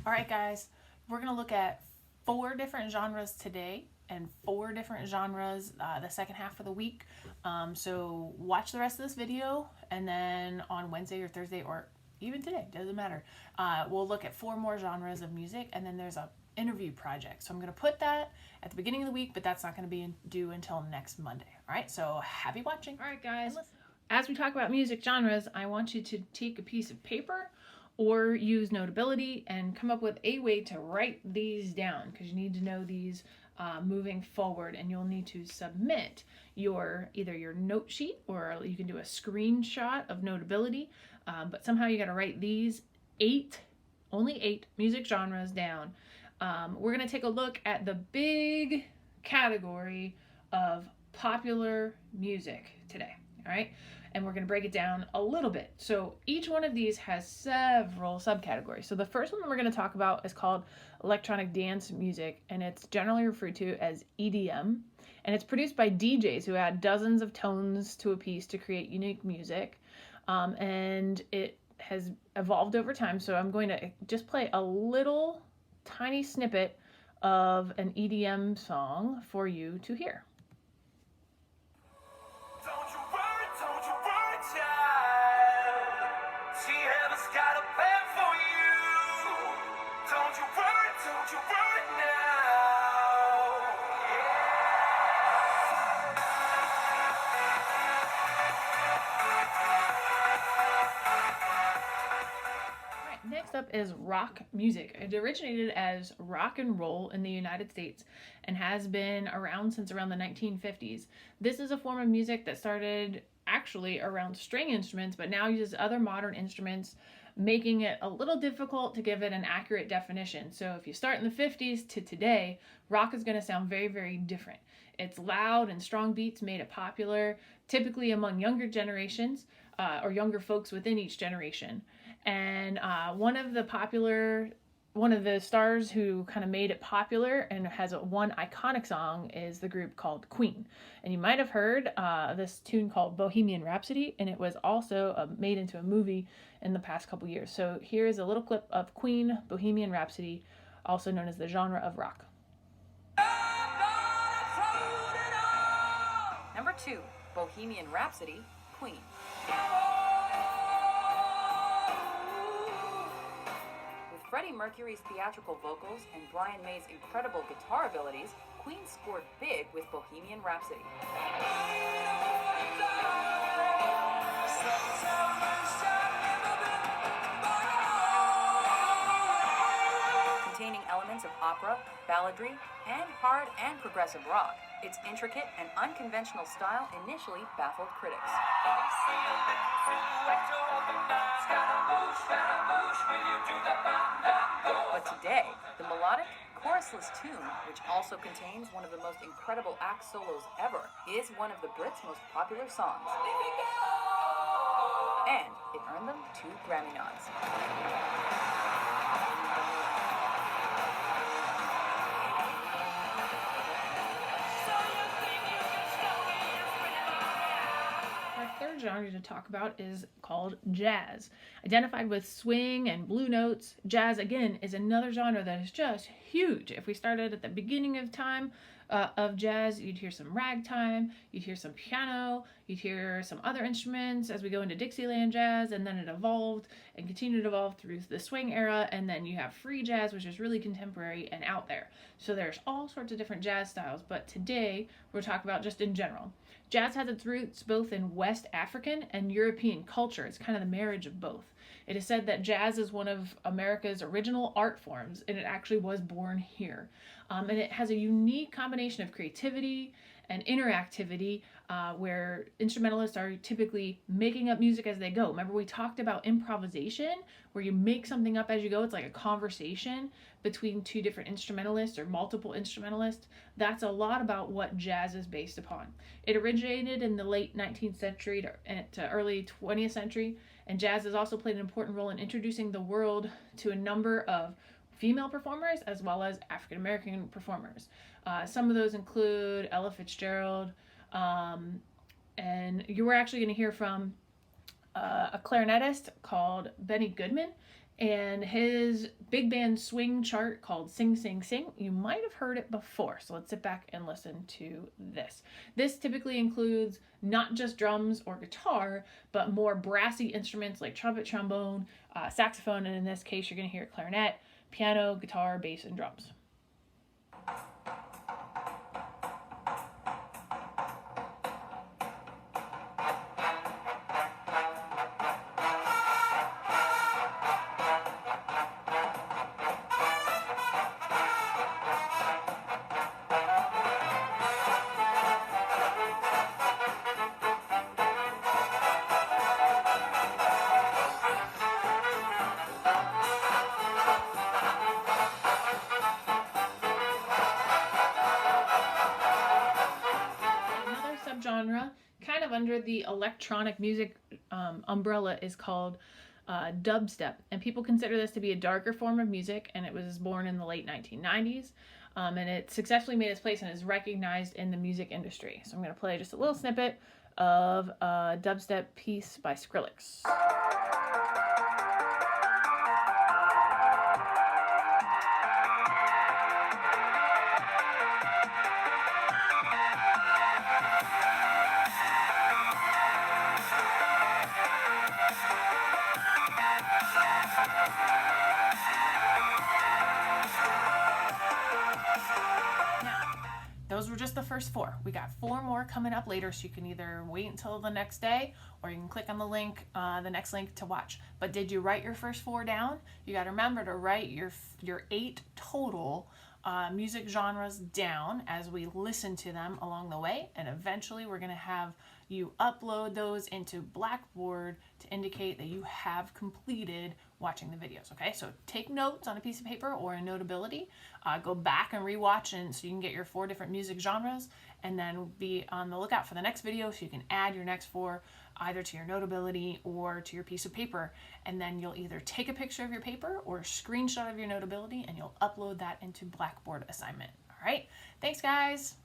All right, guys, we're going to look at 4 different genres today and 4 different genres the second half of the week. So watch the rest of this video, and then on Wednesday or Thursday or even today, doesn't matter, we'll look at 4 more genres of music, and then there's a interview project. So I'm going to put that at the beginning of the week, but that's not going to be due until next Monday. All right, so happy watching. All right, guys, as we talk about music genres, I want you to take a piece of paper or use Notability and come up with a way to write these down, because you need to know these moving forward, and you'll need to submit either your note sheet, or you can do a screenshot of Notability, but somehow you got to write these only 8 music genres down. We're going to take a look at the big category of popular music today, all right? And we're going to break it down a little bit. So each one of these has several subcategories. So the first one that we're going to talk about is called electronic dance music, and it's generally referred to as EDM. And it's produced by DJs who add dozens of tones to a piece to create unique music. And it has evolved over time. So I'm going to just play a little tiny snippet of an EDM song for you to hear. Next up is rock music. It originated as rock and roll in the United States and has been around since around the 1950s. This is a form of music that started actually around string instruments, but now uses other modern instruments, making it a little difficult to give it an accurate definition. So if you start in the 50s to today, rock is going to sound very, very different. It's loud and strong beats made it popular, typically among younger generations or younger folks within each generation. And one of the stars who kind of made it popular and has one iconic song is the group called Queen. And you might have heard this tune called Bohemian Rhapsody, and it was also made into a movie in the past couple years. So here's a little clip of Queen, Bohemian Rhapsody, also known as the genre of rock. Number 2, Bohemian Rhapsody, Queen. Freddie Mercury's theatrical vocals and Brian May's incredible guitar abilities, Queen scored big with Bohemian Rhapsody. Containing elements of opera, balladry, and hard and progressive rock, its intricate and unconventional style initially baffled critics. But today, the melodic, chorusless tune, which also contains one of the most incredible axe solos ever, is one of the Brits' most popular songs. And it earned them 2 Grammy nods. Third genre to talk about is called jazz. Identified with swing and blue notes, jazz again is another genre that is just huge. If we started at the beginning of time of jazz, you'd hear some ragtime, you'd hear some piano, you'd hear some other instruments as we go into Dixieland jazz, and then it evolved and continued to evolve through the swing era, and then you have free jazz, which is really contemporary and out there. So there's all sorts of different jazz styles, but today we're talking about just in general. Jazz has its roots both in West African and European culture. It's kind of the marriage of both. It is said that jazz is one of America's original art forms, and it actually was born here. And it has a unique combination of creativity and interactivity where instrumentalists are typically making up music as they go. Remember, we talked about improvisation, where you make something up as you go. It's like a conversation between 2 different instrumentalists or multiple instrumentalists. That's a lot about what jazz is based upon. It originated in the late 19th century to early 20th century, and jazz has also played an important role in introducing the world to a number of female performers as well as African American performers. Some of those include Ella Fitzgerald, and you were actually going to hear from a clarinetist called Benny Goodman, and his big band swing chart called Sing Sing Sing. You might have heard it before, so let's sit back and listen to this. This typically includes not just drums or guitar, but more brassy instruments like trumpet, trombone, saxophone, and in this case, you're going to hear clarinet, piano, guitar, bass, and drums. Genre kind of under the electronic music umbrella is called dubstep, and people consider this to be a darker form of music, and it was born in the late 1990s, and it successfully made its place and is recognized in the music industry. So I'm going to play just a little snippet of a dubstep piece by Skrillex. Those were just the first 4. We got 4 more coming up later, so you can either wait until the next day or you can click on the link, the next link to watch. But did you write your first 4 down? You got to remember to write your 8 total music genres down as we listen to them along the way, and eventually we're going to have you upload those into Blackboard to indicate that you have completed watching the videos. Okay, so take notes on a piece of paper or a Notability, go back and rewatch, and so you can get your 4 different music genres, and then be on the lookout for the next video so you can add your next 4 either to your Notability or to your piece of paper, and then you'll either take a picture of your paper or a screenshot of your Notability and you'll upload that into Blackboard assignment. All right, thanks guys.